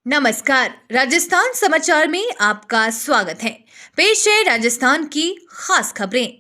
नमस्कार, राजस्थान समाचार में आपका स्वागत है। पेश है राजस्थान की खास खबरें।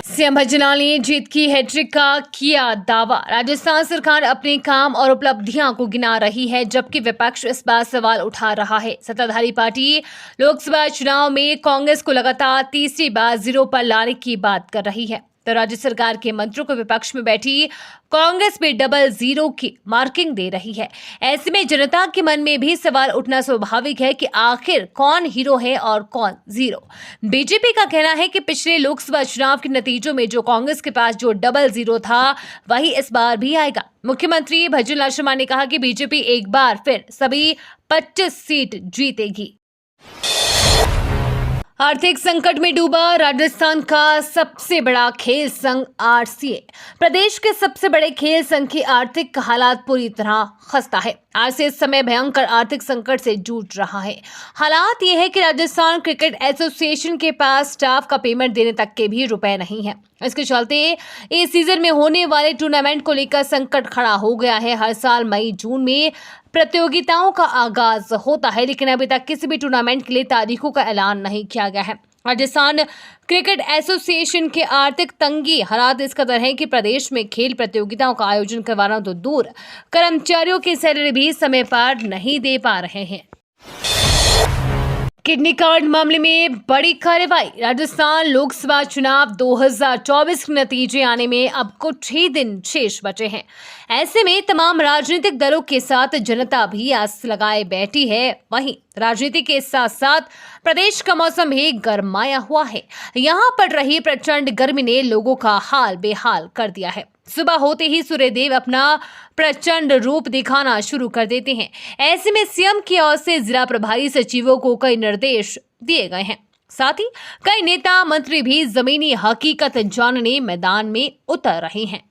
सीएम भजनलाल ने जीत की हैट्रिक का किया दावा। राजस्थान सरकार अपने काम और उपलब्धियां को गिना रही है, जबकि विपक्ष इस बात सवाल उठा रहा है। सत्ताधारी पार्टी लोकसभा चुनाव में कांग्रेस को लगातार तीसरी बार जीरो पर लाने की बात कर रही है, तो राज्य सरकार के मंत्रियों को विपक्ष में बैठी कांग्रेस भी डबल जीरो की मार्किंग दे रही है। ऐसे में जनता के मन में भी सवाल उठना स्वाभाविक है कि आखिर कौन हीरो है और कौन जीरो। बीजेपी का कहना है कि पिछले लोकसभा चुनाव के नतीजों में जो कांग्रेस के पास जो डबल जीरो था, वही इस बार भी आएगा। मुख्यमंत्री भजनलाल शर्मा ने कहा कि बीजेपी एक बार फिर सभी 25 सीट जीतेगी। आर्थिक संकट में डूबा राजस्थान का सबसे बड़ा खेल संघ आरसीए। प्रदेश के सबसे बड़े खेल संघ की आर्थिक हालात पूरी तरह खस्ता है। आरसीए इस समय भयंकर आर्थिक संकट से जूझ रहा है। हालात ये है कि राजस्थान क्रिकेट एसोसिएशन के पास स्टाफ का पेमेंट देने तक के भी रुपए नहीं है। इसके चलते इस सीजन में होने वाले टूर्नामेंट को लेकर संकट खड़ा हो गया है। हर साल मई जून में प्रतियोगिताओं का आगाज होता है, लेकिन अभी तक किसी भी टूर्नामेंट के लिए तारीखों का ऐलान नहीं किया गया है। राजस्थान क्रिकेट एसोसिएशन के आर्थिक तंगी हालात इस कदर है कि प्रदेश में खेल प्रतियोगिताओं का आयोजन करवाना तो दूर, कर्मचारियों की सैलरी भी समय पर नहीं दे पा रहे हैं। किडनी कार्ड मामले में बड़ी कार्रवाई। राजस्थान लोकसभा चुनाव 2024 के नतीजे आने में अब कुछ ही दिन शेष बचे हैं। ऐसे में तमाम राजनीतिक दलों के साथ जनता भी आस लगाए बैठी है। वहीं राजनीति के साथ साथ प्रदेश का मौसम भी गरमाया हुआ है। यहाँ पड़ रही प्रचंड गर्मी ने लोगों का हाल बेहाल कर दिया है। सुबह होते ही सूर्यदेव अपना प्रचंड रूप दिखाना शुरू कर देते हैं। ऐसे में सीएम की ओर से जिला प्रभारी सचिवों को कई निर्देश दिए गए हैं। साथ ही कई नेता मंत्री भी जमीनी हकीकत जानने मैदान में उतर रहे हैं।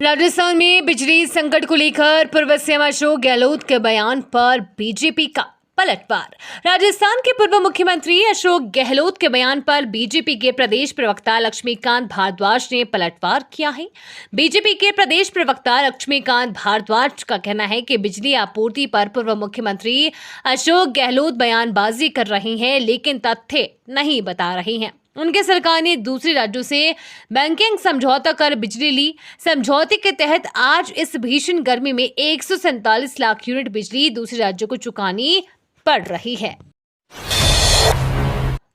राजस्थान में बिजली संकट को लेकर पूर्व सीएम अशोक गहलोत के बयान पर बीजेपी का पलटवार। राजस्थान के पूर्व मुख्यमंत्री अशोक गहलोत के बयान पर बीजेपी के प्रदेश प्रवक्ता लक्ष्मीकांत भारद्वाज ने पलटवार किया है। बीजेपी के प्रदेश प्रवक्ता लक्ष्मीकांत भारद्वाज का कहना है कि बिजली आपूर्ति पर पूर्व मुख्यमंत्री अशोक गहलोत बयानबाजी कर रहे हैं, लेकिन तथ्य नहीं बता रहे हैं। उनके सरकार ने दूसरे राज्यों से बैंकिंग समझौता कर बिजली ली। समझौते के तहत आज इस भीषण गर्मी में 147 लाख यूनिट बिजली दूसरे राज्यों को चुकानी पड़ रही है।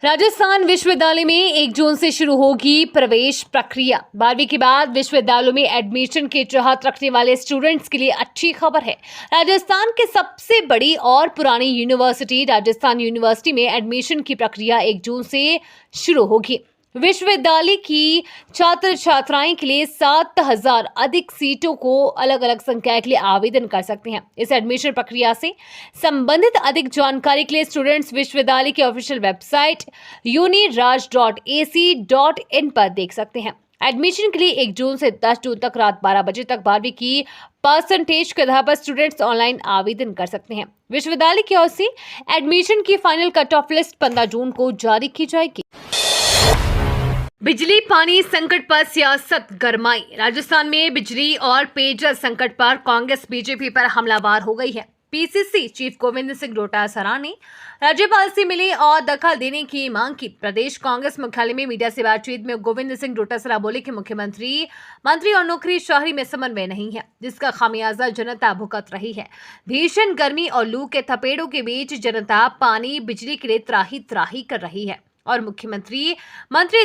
राजस्थान विश्वविद्यालय में 1 जून से शुरू होगी प्रवेश प्रक्रिया। 12वीं के बाद विश्वविद्यालयों में एडमिशन की चाहत रखने वाले स्टूडेंट्स के लिए अच्छी खबर है। राजस्थान की सबसे बड़ी और पुरानी यूनिवर्सिटी राजस्थान यूनिवर्सिटी में एडमिशन की प्रक्रिया 1 जून से शुरू होगी। विश्वविद्यालय की छात्र छात्राएं के लिए 7,000 अधिक सीटों को अलग अलग संख्या के लिए आवेदन कर सकते हैं। इस एडमिशन प्रक्रिया से संबंधित अधिक जानकारी के लिए स्टूडेंट्स विश्वविद्यालय की ऑफिशियल वेबसाइट uniraj.ac.in पर देख सकते हैं। एडमिशन के लिए 1 जून से 10 जून तक रात 12 बजे तक 12वीं की परसेंटेज के आधार पर स्टूडेंट्स ऑनलाइन आवेदन कर सकते हैं। विश्वविद्यालय की ओर से एडमिशन की फाइनल कट ऑफ लिस्ट 15 जून को जारी की जाएगी। बिजली पानी संकट पर सियासत गरमाई। राजस्थान में बिजली और पेयजल संकट पर कांग्रेस बीजेपी पर हमलावर हो गई है। पीसीसी चीफ गोविंद सिंह डोटासरा ने राज्यपाल से मिले और दखल देने की मांग की। प्रदेश कांग्रेस मुख्यालय में मीडिया से बातचीत में गोविंद सिंह डोटासरा बोले कि मुख्यमंत्री मंत्री और नौकरीशाही में समन्वय नहीं है, जिसका खामियाजा जनता भुगत रही है। भीषण गर्मी और लू के थपेड़ों के बीच जनता पानी बिजली के लिए त्राही त्राही कर रही है और मंत्री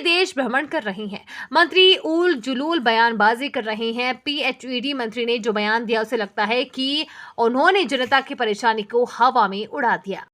देश भ्रमण कर रहे हैं। मंत्री उल जुलूल बयानबाजी कर रहे हैं। पीएचईडी मंत्री ने जो बयान दिया उसे लगता है कि उन्होंने जनता की परेशानी को हवा में उड़ा दिया।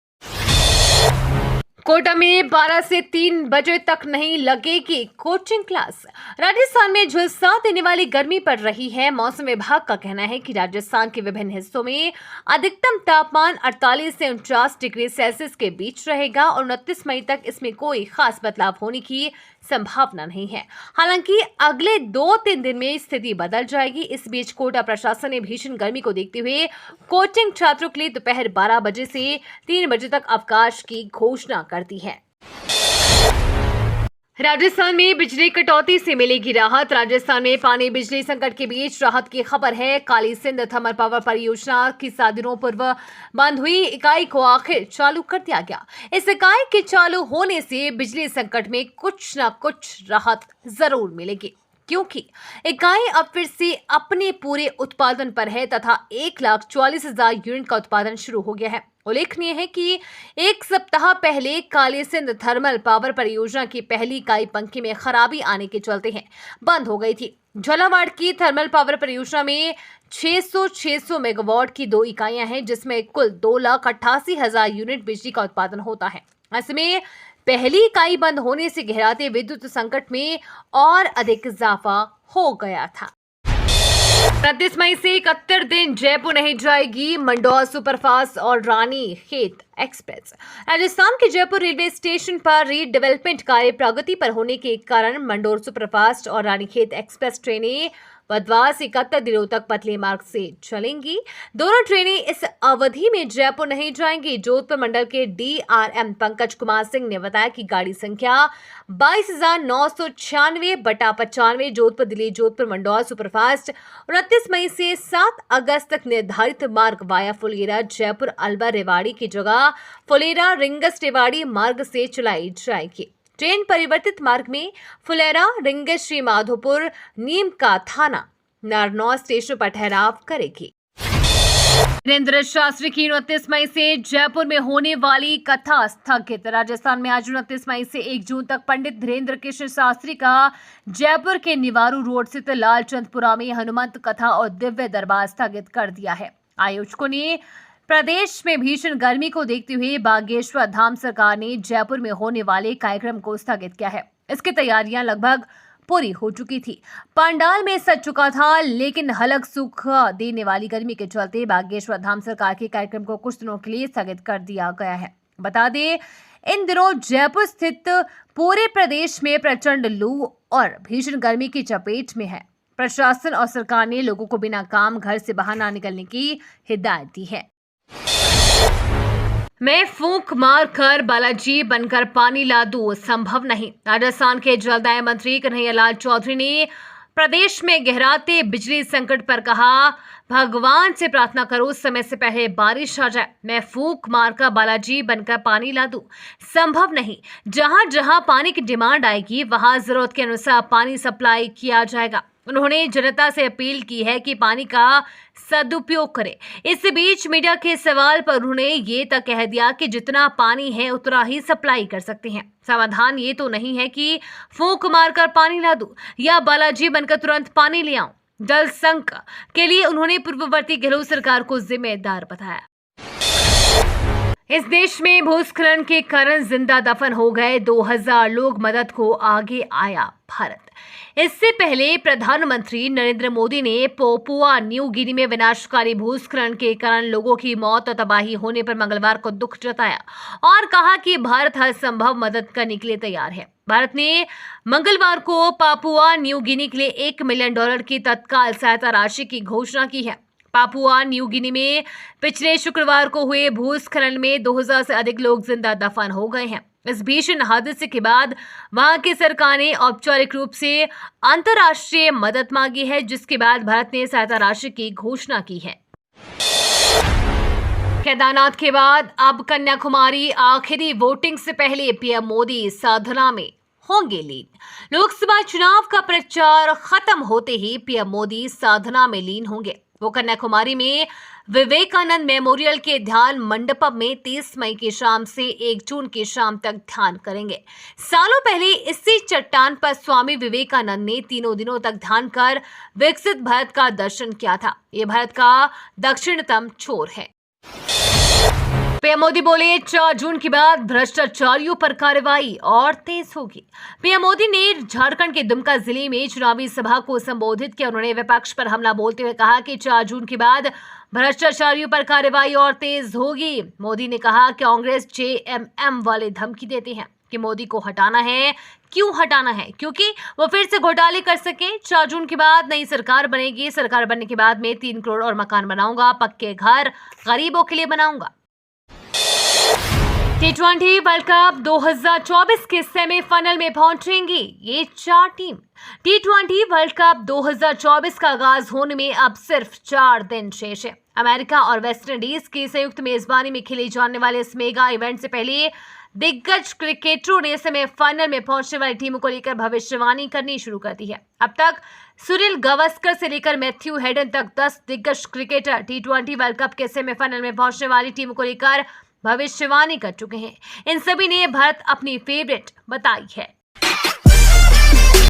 कोटा में 12 से 3 बजे तक नहीं लगेगी कोचिंग क्लास। राजस्थान में झुलसा देने वाली गर्मी पड़ रही है। मौसम विभाग का कहना है कि राजस्थान के विभिन्न हिस्सों में अधिकतम तापमान 48 से 49 डिग्री सेल्सियस के बीच रहेगा और 29 मई तक इसमें कोई खास बदलाव होने की संभावना नहीं है। हालांकि अगले 2-3 दिन में स्थिति बदल जाएगी। इस बीच कोटा प्रशासन ने भीषण गर्मी को देखते हुए कोचिंग छात्रों के लिए दोपहर 12 बजे से 3 बजे तक अवकाश की घोषणा कर दी है। राजस्थान में बिजली कटौती से मिलेगी राहत। राजस्थान में पानी बिजली संकट के बीच राहत की खबर है। काली सिंध थर्मल पावर परियोजना की 7 दिनों पूर्व बंद हुई इकाई को आखिर चालू कर दिया गया। इस इकाई के चालू होने से बिजली संकट में कुछ न कुछ राहत जरूर मिलेगी, क्योंकि इकाई अब फिर से अपने पूरे उत्पादन पर है तथा 1,44,000 यूनिट का उत्पादन शुरू हो गया है। उल्लेखनीय है कि एक सप्ताह पहले काली सिंध थर्मल पावर परियोजना की पहली इकाई पंखे में खराबी आने के चलते बंद हो गई थी। झालावाड़ की थर्मल पावर परियोजना में 600 मेगावाट की 2 इकाइयां हैं, जिसमें कुल 2,88,000 यूनिट बिजली का उत्पादन होता है। ऐसे में पहली इकाई बंद होने से गहराते विद्युत संकट में और अधिक इजाफा हो गया था। 31 मई से 71 दिन जयपुर नहीं जाएगी मंडौर सुपरफास्ट और रानीखेत एक्सप्रेस। राजस्थान के जयपुर रेलवे स्टेशन पर रीडेवलपमेंट कार्य प्रगति पर होने के कारण मंडौर सुपरफास्ट और रानीखेत एक्सप्रेस ट्रेनें बुधवार से 71 दिनों तक पतले मार्ग से चलेंगी। दोनों ट्रेनें इस अवधि में जयपुर नहीं जाएंगी। जोधपुर मंडल के DRM पंकज कुमार सिंह ने बताया कि गाड़ी संख्या 22,996/95 जोधपुर दिल्ली जोधपुर मंडौर सुपरफास्ट 29 मई से 7 अगस्त तक निर्धारित मार्ग वाया फुलेरा जयपुर अलवर रेवाड़ी की जगह फुलेरा रिंगस रेवाड़ी मार्ग से चलाई जाएगी। ट्रेन परिवर्तित मार्ग में फुलेरा रिंगस श्री माधोपुर नीम का थाना नारनौल स्टेशन पर ठहराव करेगी। वीरेंद्र शास्त्री की 29 मई से जयपुर में होने वाली कथा स्थगित। राजस्थान में आज 29 मई से 1 जून तक पंडित धीरेन्द्र कृष्ण शास्त्री का जयपुर के निवारू रोड स्थित लालचंदपुरा में हनुमंत कथा और दिव्य दरबार स्थगित कर दिया है। आयोजकों ने प्रदेश में भीषण गर्मी को देखते हुए बागेश्वर धाम सरकार ने जयपुर में होने वाले कार्यक्रम को स्थगित किया है। इसकी तैयारियां लगभग पूरी हो चुकी थी। पंडाल में सज चुका था, लेकिन हलक सूख देने वाली गर्मी के चलते बागेश्वर धाम सरकार के कार्यक्रम को कुछ दिनों के लिए स्थगित कर दिया गया है। बता दें, इन दिनों जयपुर स्थित पूरे प्रदेश में प्रचंड लू और भीषण गर्मी की चपेट में है। प्रशासन और सरकार ने लोगों को बिना काम घर से बाहर न निकलने की हिदायत दी है। मैं फूंक मार कर बालाजी बनकर पानी ला दूं, संभव नहीं। राजस्थान के जलदाय मंत्री कन्हैयालाल चौधरी ने प्रदेश में गहराते बिजली संकट पर कहा, भगवान से प्रार्थना करो समय से पहले बारिश आ जाए। मैं फूंक मारकर बालाजी बनकर पानी ला दूं, संभव नहीं। जहां जहां पानी की डिमांड आएगी वहां जरूरत के अनुसार पानी सप्लाई किया जाएगा। उन्होंने जनता से अपील की है कि पानी का सदुपयोग करे। इस बीच मीडिया के सवाल पर उन्होंने ये तक कह दिया कि जितना पानी है उतना ही सप्लाई कर सकते हैं। समाधान ये तो नहीं है कि फूंक मारकर पानी ला दूं या बालाजी बनकर तुरंत पानी ले आऊं। जल संकट के लिए उन्होंने पूर्ववर्ती गहलोत सरकार को जिम्मेदार बताया। इस देश में भूस्खलन के कारण जिंदा दफन हो गए 2000 लोग, मदद को आगे आया भारत। इससे पहले प्रधानमंत्री नरेंद्र मोदी ने पापुआ न्यू गिनी में विनाशकारी भूस्खलन के कारण लोगों की मौत और तबाही होने पर मंगलवार को दुख जताया और कहा कि भारत हर संभव मदद करने के लिए तैयार है। भारत ने मंगलवार को पापुआ न्यू गिनी के लिए $1 मिलियन की तत्काल सहायता राशि की घोषणा की है। पापुआ न्यू गिनी में पिछले शुक्रवार को हुए भूस्खलन में 2000 से अधिक लोग जिंदा दफन हो गए हैं। इस भीषण हादसे के बाद वहां की सरकार ने औपचारिक रूप से अंतर्राष्ट्रीय मदद मांगी है, जिसके बाद भारत ने सहायता राशि की घोषणा की है। केदारनाथ के बाद अब कन्याकुमारी आखिरी वोटिंग से पहले पीएम मोदी साधना में होंगे लीन। लोकसभा चुनाव का प्रचार खत्म होते ही पीएम मोदी साधना में लीन होंगे। वो कन्याकुमारी में विवेकानंद मेमोरियल के ध्यान मंडपम में 30 मई की शाम से 1 जून की शाम तक ध्यान करेंगे। सालों पहले इसी चट्टान पर स्वामी विवेकानंद ने 3 दिनों तक ध्यान कर विकसित भारत का दर्शन किया था। ये भारत का दक्षिणतम छोर है। पीएम मोदी बोले, 4 जून के बाद भ्रष्टाचारियों पर कार्रवाई और तेज होगी। पीएम मोदी ने झारखंड के दुमका जिले में चुनावी सभा को संबोधित किया। उन्होंने विपक्ष पर हमला बोलते हुए कहा कि 4 जून के बाद भ्रष्टाचारियों पर कार्रवाई और तेज होगी। मोदी ने कहा कि कांग्रेस JMM वाले धमकी देते हैं कि मोदी को हटाना है। क्यों हटाना है? क्योंकि वो फिर से घोटाले कर सके। 4 जून के बाद नई सरकार बनेगी। सरकार बनने के बाद में 3 करोड़ और मकान बनाऊंगा, पक्के घर गरीबों के लिए बनाऊंगा। T20 वर्ल्ड कप 2024 के सेमीफाइनल में पहुंचेंगी ये 4 टीम। T20 वर्ल्ड कप 2024 का आगाज होने में अब सिर्फ 4 दिन शेष है। अमेरिका और वेस्ट इंडीज की संयुक्त मेजबानी में खेले जाने वाले इस मेगा इवेंट से पहले दिग्गज क्रिकेटरों ने सेमीफाइनल में पहुंचने वाली टीमों को लेकर भविष्यवाणी करनी शुरू कर दी है। अब तक सुनील गावस्कर से लेकर मैथ्यू हेडन तक 10 दिग्गज क्रिकेटर T20 वर्ल्ड कप के सेमीफाइनल में पहुंचने वाली टीमों को लेकर भविष्यवाणी कर चुके हैं। इन सभी ने भारत अपनी फेवरेट बताई है।